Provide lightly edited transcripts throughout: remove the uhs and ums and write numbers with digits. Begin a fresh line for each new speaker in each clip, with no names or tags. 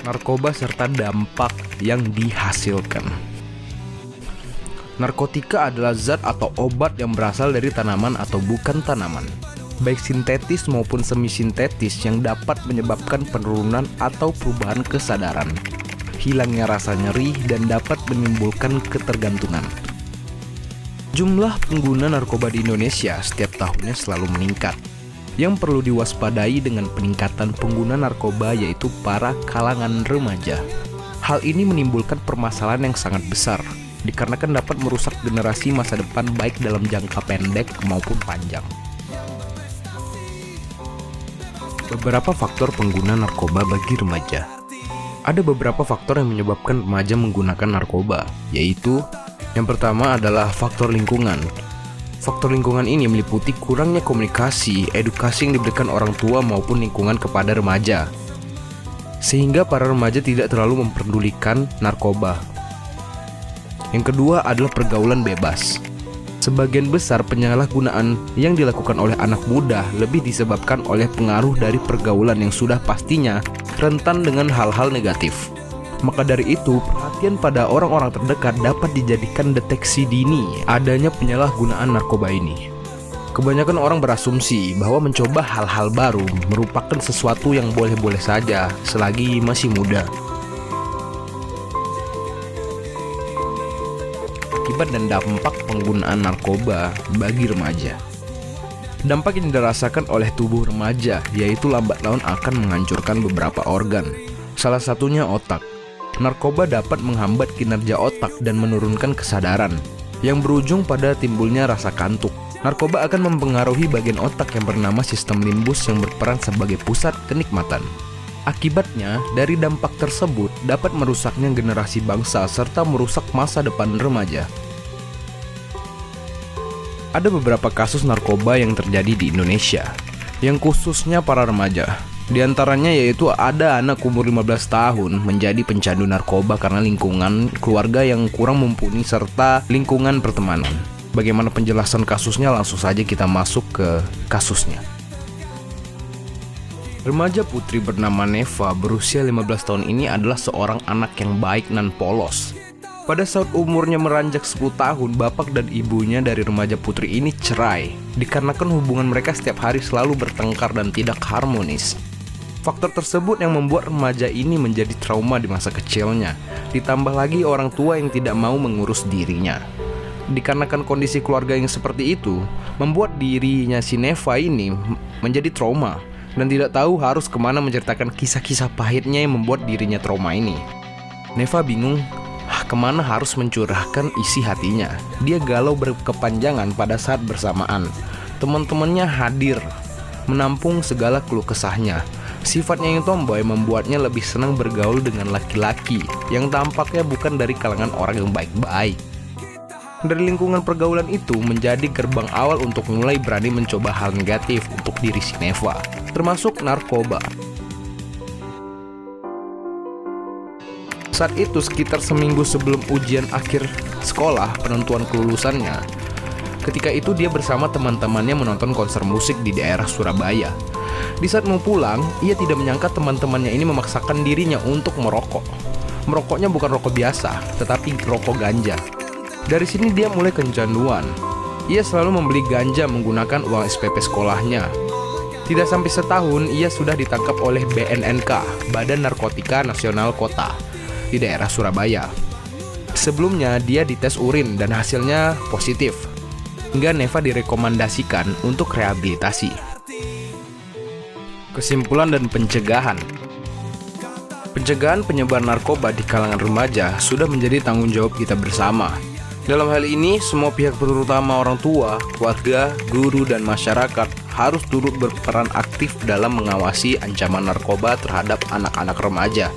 narkoba serta dampak yang dihasilkan. Narkotika adalah zat atau obat yang berasal dari tanaman atau bukan tanaman, baik sintetis maupun semi-sintetis, yang dapat menyebabkan penurunan atau perubahan kesadaran, hilangnya rasa nyeri, dan dapat menimbulkan ketergantungan. Jumlah pengguna narkoba di Indonesia setiap tahunnya selalu meningkat. Yang perlu diwaspadai dengan peningkatan pengguna narkoba yaitu para kalangan remaja. Hal ini menimbulkan permasalahan yang sangat besar, dikarenakan dapat merusak generasi masa depan baik dalam jangka pendek maupun panjang. Beberapa faktor pengguna narkoba bagi remaja. Ada beberapa faktor yang menyebabkan remaja menggunakan narkoba, yaitu yang pertama adalah faktor lingkungan. Faktor lingkungan ini meliputi kurangnya komunikasi, edukasi yang diberikan orang tua maupun lingkungan kepada remaja, sehingga para remaja tidak terlalu memperdulikan narkoba. Yang kedua adalah pergaulan bebas. Sebagian besar penyalahgunaan yang dilakukan oleh anak muda lebih disebabkan oleh pengaruh dari pergaulan yang sudah pastinya rentan dengan hal-hal negatif. Maka dari itu, perhatian pada orang-orang terdekat dapat dijadikan deteksi dini adanya penyalahgunaan narkoba ini. Kebanyakan orang berasumsi bahwa mencoba hal-hal baru merupakan sesuatu yang boleh-boleh saja selagi masih muda. Akibat dan dampak penggunaan narkoba bagi remaja. Dampak yang dirasakan oleh tubuh remaja yaitu lambat laun akan menghancurkan beberapa organ, salah satunya otak. Narkoba dapat menghambat kinerja otak dan menurunkan kesadaran, yang berujung pada timbulnya rasa kantuk. Narkoba akan mempengaruhi bagian otak yang bernama sistem limbus yang berperan sebagai pusat kenikmatan. Akibatnya, dari dampak tersebut dapat merusaknya generasi bangsa serta merusak masa depan remaja. Ada beberapa kasus narkoba yang terjadi di Indonesia, yang khususnya para remaja. Di antaranya yaitu ada anak umur 15 tahun menjadi pencandu narkoba karena lingkungan keluarga yang kurang mumpuni serta lingkungan pertemanan. Bagaimana penjelasan kasusnya? Langsung saja kita masuk ke kasusnya. Remaja putri bernama Neva berusia 15 tahun ini adalah seorang anak yang baik dan polos. Pada saat umurnya meranjak 10 tahun, bapak dan ibunya dari remaja putri ini cerai, dikarenakan hubungan mereka setiap hari selalu bertengkar dan tidak harmonis. Faktor tersebut yang membuat remaja ini menjadi trauma di masa kecilnya. Ditambah lagi orang tua yang tidak mau mengurus dirinya. Dikarenakan kondisi keluarga yang seperti itu, membuat dirinya si Neva ini menjadi trauma dan tidak tahu harus kemana menceritakan kisah-kisah pahitnya yang membuat dirinya trauma ini. Neva bingung kemana harus mencurahkan isi hatinya. Dia galau berkepanjangan pada saat bersamaan. Teman-temannya hadir, menampung segala keluh kesahnya. Sifatnya yang tomboy membuatnya lebih senang bergaul dengan laki-laki yang tampaknya bukan dari kalangan orang yang baik-baik. Dari lingkungan pergaulan itu menjadi gerbang awal untuk mulai berani mencoba hal negatif untuk diri si Neva, termasuk narkoba. Saat itu sekitar seminggu sebelum ujian akhir sekolah penentuan kelulusannya, ketika itu dia bersama teman-temannya menonton konser musik di daerah Surabaya. Di saat mau pulang, ia tidak menyangka teman-temannya ini memaksakan dirinya untuk merokok. Merokoknya bukan rokok biasa, tetapi rokok ganja. Dari sini dia mulai kecanduan. Ia selalu membeli ganja menggunakan uang SPP sekolahnya. Tidak sampai setahun, ia sudah ditangkap oleh BNNK, Badan Narkotika Nasional Kota, di daerah Surabaya. Sebelumnya dia dites urin dan hasilnya positif, hingga Neva direkomendasikan untuk rehabilitasi. Kesimpulan dan pencegahan. Pencegahan penyebaran narkoba di kalangan remaja sudah menjadi tanggung jawab kita bersama. Dalam hal ini, semua pihak terutama orang tua, keluarga, guru, dan masyarakat harus turut berperan aktif dalam mengawasi ancaman narkoba terhadap anak-anak remaja.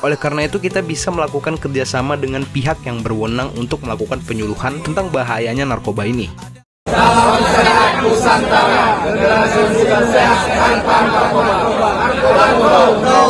Oleh karena itu, kita bisa melakukan kerjasama dengan pihak yang berwenang untuk melakukan penyuluhan tentang bahayanya narkoba ini.
Salam sehat Nusantara, generasi muda sehat tanpa narkoba. Narkoba no, no.